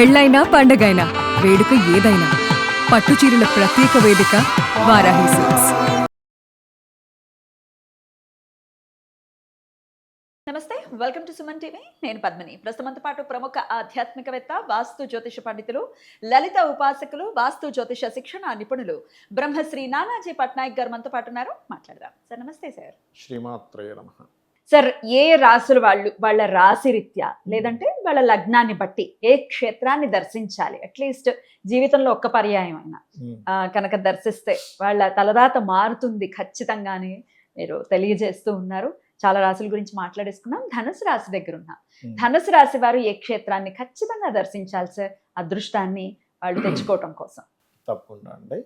పెళ్ళైనా పండగైనా వేడుక ఏదైనా పట్టుచీరల ప్రత్యేక వేదిక వారాహి సిల్క్స్. నమస్తే, వెల్కమ్ టు సుమన్ టీవీ. నేను పద్మిని. ప్రస్తుతంతో పాటు ప్రముఖ ఆధ్యాత్మికవేత్త, వాస్తు జ్యోతిష పండితులు, లలిత ఉపాసకులు, వాస్తు జ్యోతిష శిక్షణ నిపుణులు బ్రహ్మశ్రీ నానాజీ పట్నాయక్ గారు మనతో పాటు ఉన్నారు. మాట్లాడదాం సార్. నమస్తే సార్. శ్రీమాత్రే నమః. సార్, ఏ రాసులు వాళ్ళ రాశి రీత్యా లేదంటే వాళ్ళ లగ్నాన్ని బట్టి ఏ క్షేత్రాన్ని దర్శించాలి, అట్లీస్ట్ జీవితంలో ఒక్క పర్యాయం అయినా కనుక దర్శిస్తే వాళ్ళ తలరాత మారుతుంది ఖచ్చితంగానే మీరు తెలియజేస్తూ ఉన్నారు. చాలా రాశుల గురించి మాట్లాడేసుకున్నాం. ధనుసు రాశి దగ్గర ఉన్నాం. ధనుసు రాశి వారు ఏ క్షేత్రాన్ని ఖచ్చితంగా దర్శించాలి సార్, అదృష్టాన్ని వాళ్ళు తెచ్చుకోవటం కోసం? తప్పకుండా అండి.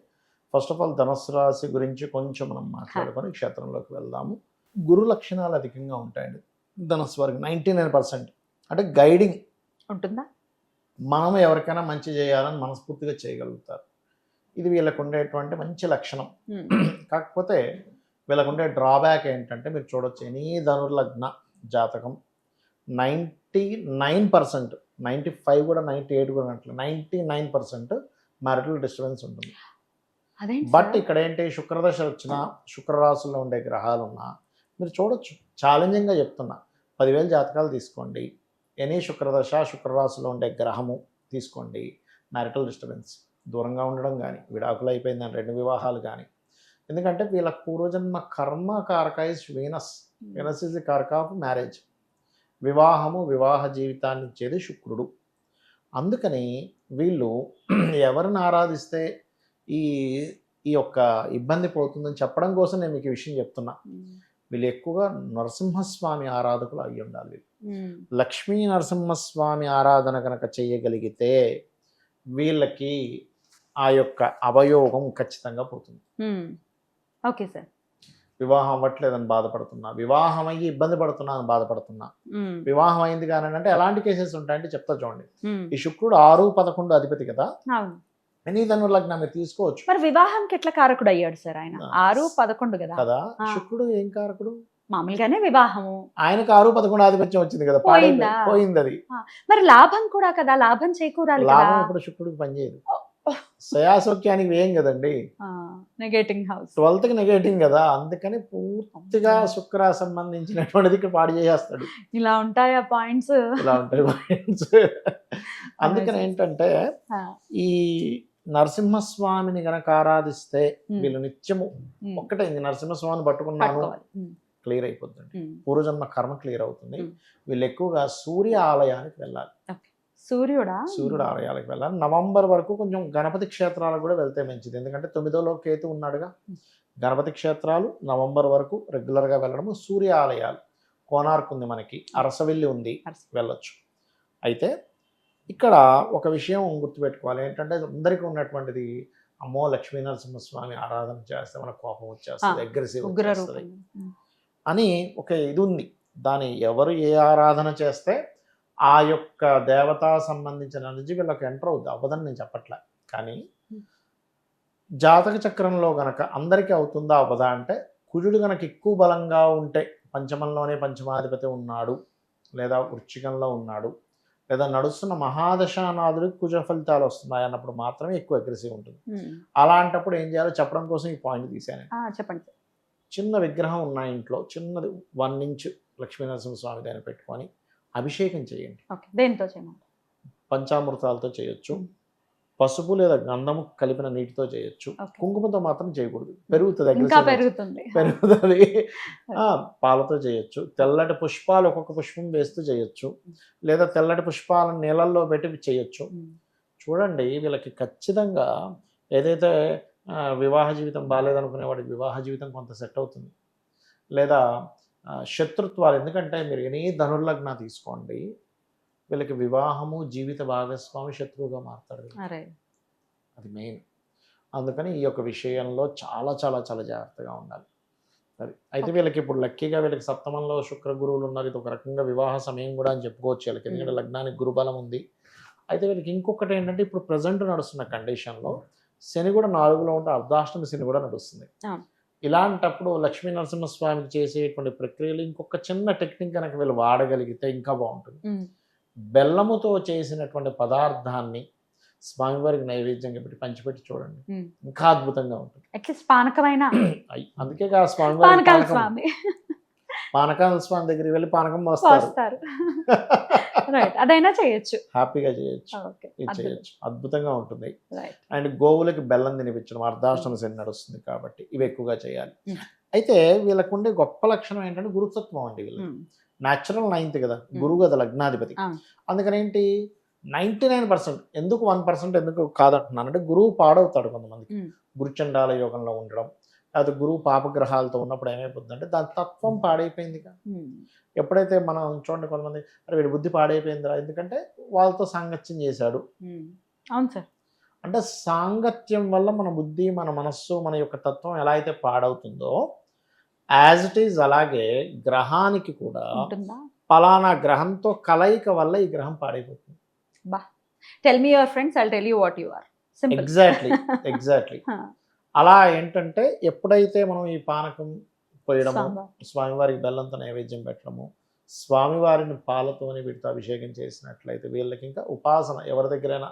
ఫస్ట్ ఆఫ్ ఆల్ ధనుసు రాశి గురించి కొంచెం మనం మాట్లాడుకొని క్షేత్రంలోకి వెళ్దాము. గురు లక్షణాలు అధికంగా ఉంటాయండి ధనుసు వారికి. 99% అంటే గైడింగ్ ఉంటుందా? మనం ఎవరికైనా మంచి చేయాలని మనస్ఫూర్తిగా చేయగలుగుతారు. ఇది వీళ్ళకు ఉండేటువంటి మంచి లక్షణం. కాకపోతే వీళ్ళకు ఉండే డ్రాబ్యాక్ ఏంటంటే, మీరు చూడొచ్చు ఎనీ ధనుర్లగ్న జాతకం 99%, 95 కూడా 98 కూడా అట్లా 99% మ్యారిటల్ డిస్టర్బెన్స్ ఉంటుంది. బట్ ఇక్కడ ఏంటి, శుక్రదశ వచ్చినా, శుక్రరాశుల్లో ఉండే గ్రహాలు ఉన్నా మీరు చూడొచ్చు. ఛాలెంజింగ్గా చెప్తున్నా, 10,000 జాతకాలు తీసుకోండి, ఎనీ శుక్రదశ శుక్రరాశులో ఉండే గ్రహము తీసుకోండి, మ్యారిటల్ డిస్టర్బెన్స్, దూరంగా ఉండడం కానీ, విడాకులు అయిపోయిందని 2 వివాహాలు కానీ. ఎందుకంటే వీళ్ళ పూర్వజన్మ కర్మ కారక is Venus. Venus is the కారక ఆఫ్ మ్యారేజ్. వివాహము, వివాహ జీవితాన్ని ఇచ్చేది శుక్రుడు. అందుకని వీళ్ళు ఎవరిని ఆరాధిస్తే ఈ యొక్క ఇబ్బంది పోతుందని చెప్పడం కోసం నేను మీకు ఈ విషయం చెప్తున్నా. వీళ్ళు ఎక్కువగా నరసింహస్వామి ఆరాధకులు అయ్యి ఉండాలి. లక్ష్మీ నరసింహస్వామి ఆరాధన కనుక చేయగలిగితే వీళ్ళకి ఆ యొక్క అవయోగం ఖచ్చితంగా పోతుంది. Okay sir. వివాహం అవ్వట్లేదని బాధపడుతున్నా, వివాహం అయ్యి ఇబ్బంది పడుతున్నా అని బాధపడుతున్నా, వివాహం అయింది కానీ అంటే ఎలాంటి కేసెస్ ఉంటాయంటే చెప్తా చూడండి. ఈ శుక్రుడు 6, 11 అధిపతి కదా. ఎనీ ధనుర్లగ్నం మీరు తీసుకోవచ్చు. మరి వివాహానికి ఎట్లా కారకుడు అయ్యాడు సార్ ఆయన? 6, 11 కదా. శుక్రుడు ఏం కారకుడు? మామూలుగానే వివాహము. ఆయనకు 6, 11 ఆధిపత్యం వచ్చింది కదా, పోయింది అది. మరి లాభం కూడా కదా, లాభం చేకూరాలి. లాభం ఇప్పుడు శుక్రుడికి పనిచేయదు. శయాసౌఖ్యానికి ఏం కదండి, నెగేటింగ్ హౌస్, 12th నెగేటింగ్ కదా. అందుకని పూర్తిగా శుక్ర సంబంధించినటువంటిది ఇక్కడ పాడు చేసేస్తాడు. ఇలా ఉంటాయా పాయింట్స్? ఇలా ఉంటాయి పాయింట్స్. అందుకని ఏంటంటే ఈ నరసింహస్వామిని గనక ఆరాధిస్తే వీళ్ళు నిత్యము ఒక్కటే, నరసింహస్వామిని పట్టుకున్నాను క్లియర్ అయిపోతుంది, పూర్వజన్మ కర్మ క్లియర్ అవుతుంది. వీళ్ళు ఎక్కువగా సూర్య ఆలయానికి వెళ్ళాలి. సూర్యుడు ఆలయాలకు వెళ్ళాలి. నవంబర్ వరకు కొంచెం గణపతి క్షేత్రాలకు కూడా వెళ్తే మంచిది. ఎందుకంటే 9వ కేతు ఉన్నాడుగా. గణపతి క్షేత్రాలు నవంబర్ వరకు రెగ్యులర్గా వెళ్ళడము. సూర్య ఆలయాలు కోనార్క్ ఉంది, మనకి అరసవిల్లి ఉంది, వెళ్ళొచ్చు. అయితే ఇక్కడ ఒక విషయం గుర్తుపెట్టుకోవాలి ఏంటంటే, అందరికీ ఉన్నటువంటిది, అమ్మో లక్ష్మీ నరసింహస్వామి ఆరాధన చేస్తే మనకు కోపం వచ్చేస్తుంది, అగ్రెసివ్ వచ్చేస్తుంది అని ఒక ఇది ఉంది. దాని ఎవరు ఏ ఆరాధన చేస్తే ఆ యొక్క దేవతా సంబంధించిన ఎనర్జీ వీళ్ళకి ఎంటర్ అవుతుంది. అవ్వదని నేను చెప్పట్లే, కానీ జాతక చక్రంలో గనక అందరికీ అవుతుందా అవ్వదా అంటే, కుజుడు గనక ఎక్కువ బలంగా ఉంటే, పంచమంలోనే పంచమాధిపతి ఉన్నాడు, లేదా వృశ్చికంలో ఉన్నాడు, లేదా నడుస్తున్న మహాదశానాథుడికి కుజ ఫలితాలు వస్తున్నాయి అన్నప్పుడు మాత్రమే ఎక్కువ అగ్రెసివ్ ఉంటుంది. అలాంటప్పుడు ఏం చేయాలో చెప్పడం కోసం ఈ పాయింట్ తీశాను. చెప్పండి. చిన్న విగ్రహం ఉన్న ఇంట్లో చిన్నది 1 ఇంచ్ లక్ష్మీ నరసింహస్వామి దాన్ని పెట్టుకొని అభిషేకం చేయండి. దేంతో చేయమంటారు? పంచామృతాలతో చేయొచ్చు, పసుపు లేదా గంధము కలిపిన నీటితో చేయొచ్చు. కుంకుమతో మాత్రం చేయకూడదు, పెరుగుతుంది. పాలతో చేయొచ్చు. తెల్లటి పుష్పాలు ఒక్కొక్క పుష్పం వేస్తూ చేయొచ్చు, లేదా తెల్లటి పుష్పాలను నీళ్ళల్లో పెట్టి చేయొచ్చు. చూడండి, వీళ్ళకి ఖచ్చితంగా ఏదైతే వివాహ జీవితం బాగాలేదనుకునే వాడికి వివాహ జీవితం కొంత సెట్ అవుతుంది. లేదా శత్రుత్వాలు, ఎందుకంటే మీరు ఎనీ ధనుర్లగ్న తీసుకోండి, వీళ్ళకి వివాహము, జీవిత భాగస్వామి శత్రువుగా మారుతాడు. అది మెయిన్. అందుకని ఈ యొక్క విషయంలో చాలా చాలా చాలా జాగ్రత్తగా ఉండాలి. అది అయితే వీళ్ళకి ఇప్పుడు లక్కీగా వీళ్ళకి సప్తమంలో శుక్ర గురువులు ఉన్నారు. ఇది ఒక రకంగా వివాహ సమయం కూడా అని చెప్పుకోవచ్చు వీళ్ళకి, ఎందుకంటే లగ్నానికి గురుబలం ఉంది. అయితే వీళ్ళకి ఇంకొకటి ఏంటంటే, ఇప్పుడు ప్రజెంట్ నడుస్తున్న కండిషన్లో శని కూడా 4లో ఉంటే అర్ధాష్టమి శని కూడా నడుస్తుంది. ఇలాంటప్పుడు లక్ష్మీ నరసింహస్వామికి చేసేటువంటి ప్రక్రియలు ఇంకొక చిన్న టెక్నిక్ కనుక వీళ్ళు వాడగలిగితే ఇంకా బాగుంటుంది. బెల్లముతో చేసినటువంటి పదార్థాన్ని స్వామివారికి నైవేద్యంగా పెట్టి పంచిపెట్టి చూడండి, ఇంకా అద్భుతంగా ఉంటుంది. అట్లీస్ట్ పానకమైన అందుకే స్వామివారి పానకాల స్వామి పానకాల స్వామి దగ్గరికి వెళ్ళి పానకం మోస్తారు, వస్తారు. రైట్, అదైనా చేయొచ్చు, హ్యాపీగా చేయొచ్చు, ఓకే, ఇది చేయొచ్చు, అద్భుతంగా ఉంటుంది. రైట్. అండ్ గోవులకి బెల్లం తినిపించడం, అర్ధాష్టమ శని నడుస్తుంది కాబట్టి ఇవి ఎక్కువగా చేయాలి. Mm. అయితే వీళ్ళకు ఉండే గొప్ప లక్షణం ఏంటంటే గురుతత్వం అండి. వీళ్ళు న్యాచురల్ 9th కదా, గురువు కదా లగ్నాధిపతి. అందుకని ఏంటి 99%, ఎందుకు 1% ఎందుకు కాదంటున్నాను అంటే గురువు పాడవుతాడు కొంతమందికి. గురుచండాల యోగంలో ఉండడం, అది గురువు పాపగ్రహాలతో ఉన్నప్పుడు ఏమైపోతుంది అంటే దాని తత్వం పాడైపోయింది. ఎప్పుడైతే మనం చూడండి కొంతమంది అరే వీడి బుద్ధి పాడైపోయిందిరా, ఎందుకంటే వాళ్ళతో సాంగత్యం చేశాడు. అవును సార్. అంటే సాంగత్యం వల్ల మన బుద్ధి, మన మనస్సు, మన యొక్క తత్వం ఎలా అయితే పాడవుతుందో యాజ్ ఇట్ ఈజ్ అలాగే గ్రహానికి కూడా పలానా గ్రహంతో కలయిక వల్ల ఈ గ్రహం పాడైపోతుంది. Tell me your friends, I'll tell you what you are. Simple. Exactly అలా ఏంటంటే ఎప్పుడైతే మనం ఈ పానకం పోయడము, స్వామివారికి బెల్లంతో నైవేద్యం పెట్టడము, స్వామివారిని పాలతోని వీటితో అభిషేకం చేసినట్లయితే వీళ్ళకి ఇంకా ఉపాసన, ఎవరి దగ్గరైనా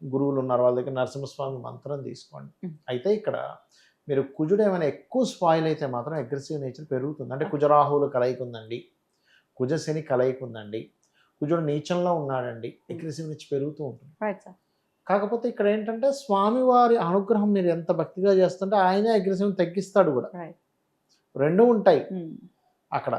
గురువులు ఉన్నారు వాళ్ళ దగ్గర నరసింహస్వామి మంత్రం తీసుకోండి. అయితే ఇక్కడ మీరు కుజుడు ఏమైనా ఎక్కువ స్పాయిల్ అయితే మాత్రం అగ్రెసివ్ నేచర్ పెరుగుతుంది. అంటే కుజరాహువులు కలయిక ఉందండి, కుజశని కలయిక ఉందండి, కుజుడు నీచంలో ఉన్నాడండి, అగ్రెసివ్ నేచర్ పెరుగుతూ ఉంటుంది. కాకపోతే ఇక్కడ ఏంటంటే స్వామివారి అనుగ్రహం మీరు ఎంత భక్తిగా చేస్తుంటే ఆయనే అగ్రెసివ్ తగ్గిస్తాడు కూడా, రెండు ఉంటాయి అక్కడ.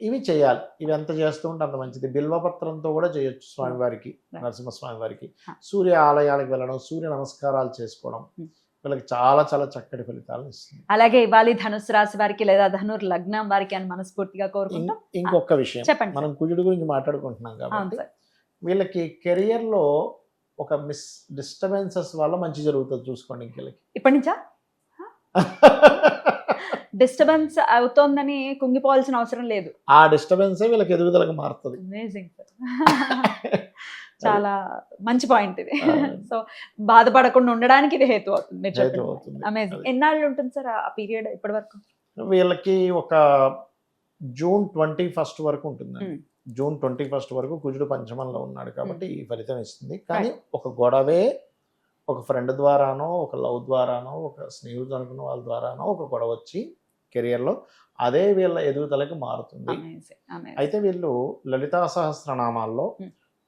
ఇవి చేయాలి, ఇవి ఎంత చేస్తూ ఉంటే అంత మంచిది. బిల్వపత్రంతో కూడా చేయొచ్చు స్వామివారికి, నరసింహస్వామి వారికి. సూర్య ఆలయాలకు వెళ్ళడం, సూర్య నమస్కారాలు చేసుకోవడం వీళ్ళకి చాలా చాలా చక్కటి ఫలితాలను ఇస్తుంది. అలాగే ఇవాళ ధనుసు రాశి వారికి లేదా ధనుర్ లగ్నం వారికి అని మనస్ఫూర్తిగా కోరుకుంటాం. ఇంకొక విషయం, మనం కుజుడి గురించి మాట్లాడుకుంటున్నాం కాబట్టి వీళ్ళకి కెరియర్లో ఒక డిస్టర్బెన్సెస్ వల్ల మంచి జరుగుతుంది చూసుకోండి. వీళ్ళకి ఇప్పటి నుంచా డిస్టర్బెన్స్ అవుతోందని కుంగిపోవాల్సిన అవసరం లేదు. ఆ డిస్టర్బెన్సే వీళ్ళకి ఎదుగుదలకు మారుతుంది. అమేజింగ్ సార్, చాలా మంచి పాయింట్ ఇది. సో బాధపడకుండా ఉండడానికి ఇది హేతు అవుతుంది మీరు చెప్పండి. అమేజింగ్. ఎన్నాళ్ళు ఉంటుంది సార్ ఆ పీరియడ్ ఇప్పటి వరకు? వీళ్ళకి ఒక June 21 వరకు ఉంటుంది. June 21 వరకు కుజుడు పంచమంలో ఉన్నాడు కాబట్టి ఈ ఫలితం ఇస్తుంది. కానీ ఒక గొడవే ఒక ఫ్రెండ్ ద్వారానో, ఒక లవ్ ద్వారానో, ఒక స్నేహితుడు అనుకున్న వాళ్ళ ద్వారానో ఒక గొడవ వచ్చి కెరియర్లో అదే వీళ్ళ ఎదుగుదలకు మారుతుంది. అయితే వీళ్ళు లలితా సహస్రనామాల్లో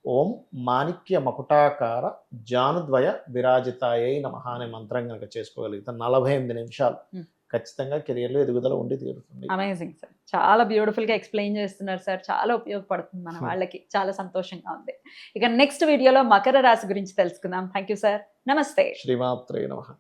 ఓం మాణిక్య మకుటాకార జానుద్వయ విరాజితాయై నమః అనే మంత్రం కనుక చేసుకోగలిగితే 48 నిమిషాలు ఖచ్చితంగా కెరియర్లో ఎదుగుదల ఉండి తీరుతుంది. అమేజింగ్ సార్, చాలా బ్యూటిఫుల్ గా ఎక్స్ప్లెయిన్ చేస్తున్నారు సార్, చాలా ఉపయోగపడుతుంది మన వాళ్ళకి, చాలా సంతోషంగా ఉంది. ఇక నెక్స్ట్ వీడియోలో మకర రాశి గురించి తెలుసుకుందాం. థ్యాంక్ యూ సార్, నమస్తే. శ్రీమాత్రే నమః.